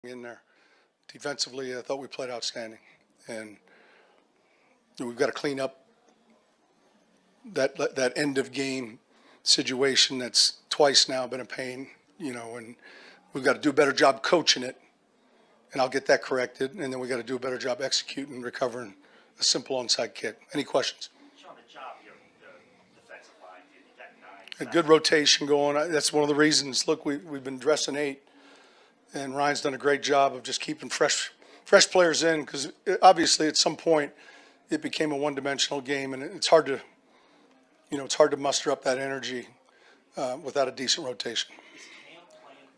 in there. Defensively, I thought we played outstanding, and we've got to clean up that end of game situation that's twice now been a pain, and we've got to do a better job coaching it, and I'll get that corrected, and then we got to do a better job executing and recovering a simple onside kick. Any questions? Sean, the job the defensive line did. You got 9. A good rotation going. That's one of the reasons. Look, we've been dressing 8, and Ryan's done a great job of just keeping fresh players in, because obviously at some point it became a one-dimensional game, and it's hard to muster up that energy without a decent rotation. Is Cam playing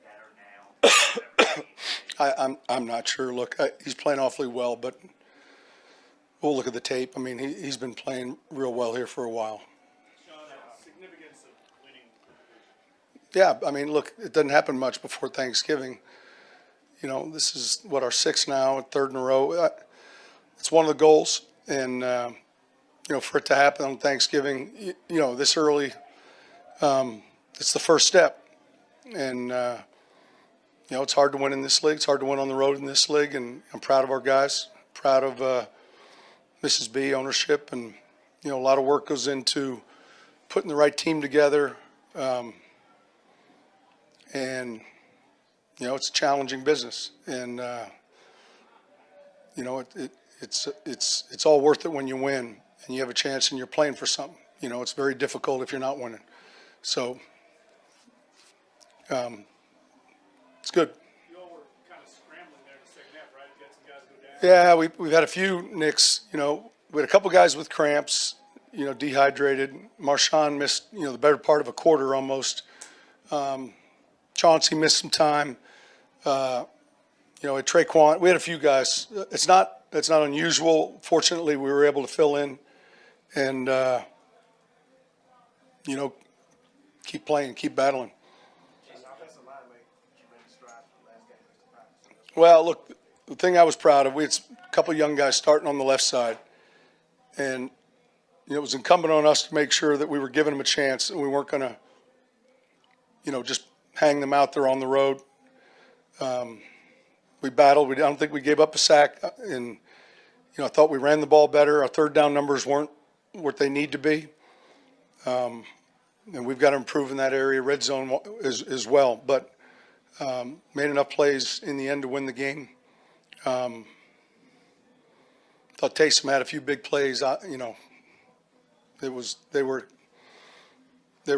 better now? I'm not sure. Look, he's playing awfully well, but we'll look at the tape. I mean, he's been playing real well here for a while. Sean, significance of winning the Yeah, division. I mean, look, it doesn't happen much before Thanksgiving. This is what, our 6th now, 3rd in a row. It's one of the goals, and for it to happen on Thanksgiving, this early, it's the first step, and it's hard to win in this league. It's hard to win on the road in this league, and I'm proud of our guys, proud of Mrs. B, ownership, and a lot of work goes into putting the right team together, and it's a challenging business, and it's all worth it when you win and you have a chance and you're playing for something. It's very difficult if you're not winning. So it's good. You all were kind of scrambling there in the second half, right? You had some guys go down. Yeah, we've had a few nicks. We had a couple guys with cramps, dehydrated. Marshawn missed, the better part of a quarter almost. Chauncey missed some time. At Traquan, we had a few guys. It's not unusual. Fortunately, we were able to fill in and, keep playing, keep battling. Well, look, the thing I was proud of, we had a couple of young guys starting on the left side, and it was incumbent on us to make sure that we were giving them a chance, and we weren't going to, just hang them out there on the road. We battled. I don't think we gave up a sack, and I thought we ran the ball better. Our third down numbers weren't what they need to be, and we've got to improve in that area. Red zone as well, but made enough plays in the end to win the game. Thought Taysom had a few big plays. They were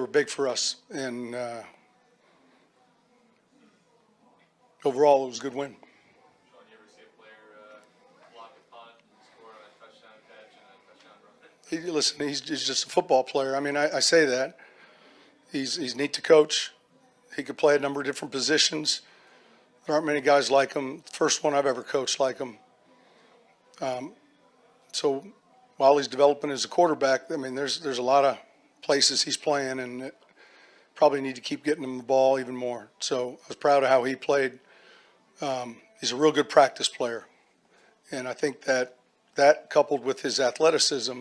big for us, and overall it was a good win. Sean, you ever see a player block a punt and score a touchdown catch and a touchdown run? Listen, he's just a football player. I mean, I say that. He's neat to coach. He could play a number of different positions. There aren't many guys like him. First one I've ever coached like him. So while he's developing as a quarterback, I mean, there's a lot of places he's playing, and probably need to keep getting him the ball even more. So I was proud of how he played. He's a real good practice player, and I think that coupled with his athleticism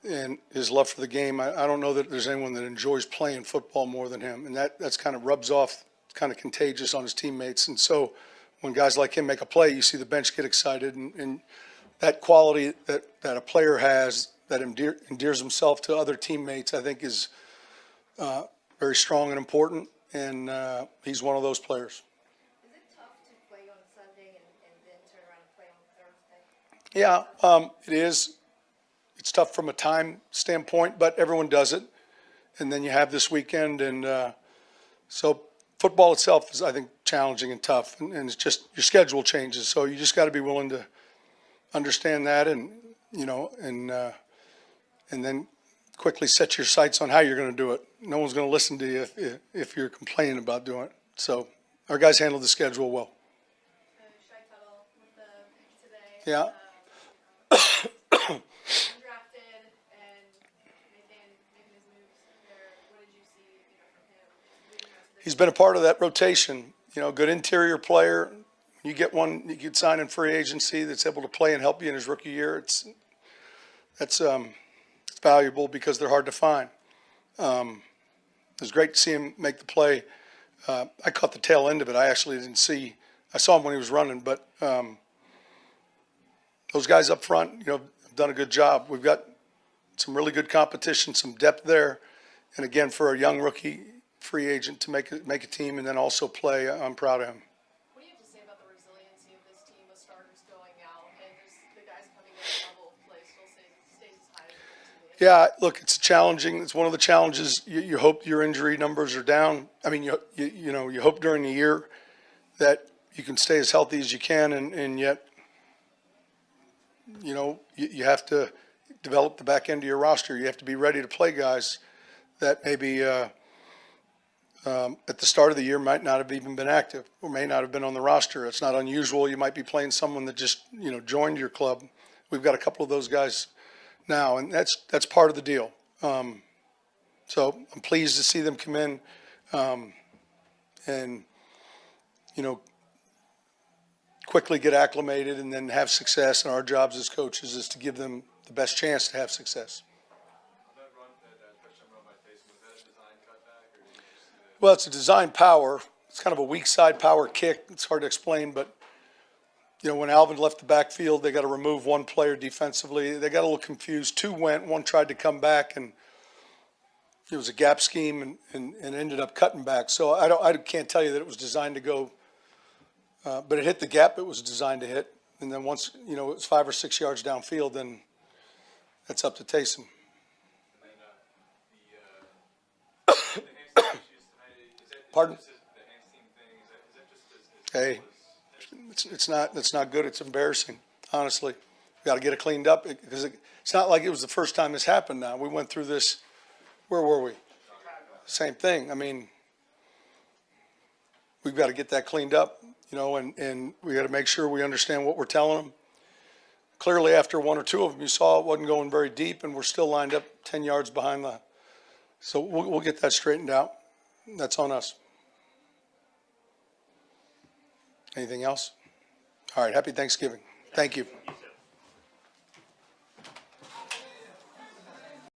and his love for the game, I don't know that there's anyone that enjoys playing football more than him, and that's kind of rubs off, kind of contagious on his teammates. And so when guys like him make a play, you see the bench get excited, and that quality that a player has that endears himself to other teammates, I think is very strong and important, and he's one of those players. Is it tough to play on Sunday and then turn around and play on Thursday? Yeah, it is. It's tough from a time standpoint, but everyone does it. And then you have this weekend, and so football itself is, I think, challenging and tough, and it's just your schedule changes. So you just got to be willing to understand that, and and then quickly set your sights on how you're going to do it. No one's going to listen to you if you're complaining about doing it. So our guys handled the schedule well. Shy Tuttle with the pick today. Yeah. Undrafted and making his moves there. What did you see from him leading up to this? He's been a part of that rotation. Good interior player. You get one, you could sign in free agency that's able to play and help you in his rookie year. It's valuable because they're hard to find. It was great to see him make the play. I caught the tail end of it. I actually didn't see I saw him when he was running, but those guys up front, have done a good job. We've got some really good competition, some depth there. And again, for a young rookie free agent to make a team and then also play, I'm proud of him. What do you have to say about the resiliency of this team with starters going out and just the guys coming in, the level of play still stays as high as it is? Yeah, look, it's one of the challenges. You hope your injury numbers are down. I mean, you hope during the year that you can stay as healthy as you can, and yet, you have to develop the back end of your roster. You have to be ready to play guys that maybe at the start of the year might not have even been active or may not have been on the roster. It's not unusual. You might be playing someone that just joined your club. We've got a couple of those guys now, and that's part of the deal. So I'm pleased to see them come in, and quickly get acclimated and then have success. And our jobs as coaches is to give them the best chance to have success. On that run, that touchdown run by Taysom, was that a design cutback, or did you just see that? Well, it's a design power. It's kind of a weak side power kick. It's hard to explain, but when Alvin left the backfield, they got to remove one player defensively. They got a little confused. Two went, one tried to come back, and it was a gap scheme and ended up cutting back. So I can't tell you that it was designed to go, but it hit the gap it was designed to hit. And then once, it was 5 or 6 yards downfield, then that's up to Taysom. And then the hamstring issues tonight, is that Pardon? just the hamstring thing? Is that just as Hey, it's not good. It's embarrassing, honestly. We got to get it cleaned up because it's not like it was the first time this happened now. We went through this, where were we? Same thing. I mean, we've got to get that cleaned up, and we got to make sure we understand what we're telling them. Clearly, after one or two of them, you saw it wasn't going very deep, and we're still lined up 10 yards behind the. So we'll get that straightened out. That's on us. Anything else? All right. Happy Thanksgiving. Thank you. Thank you, sir.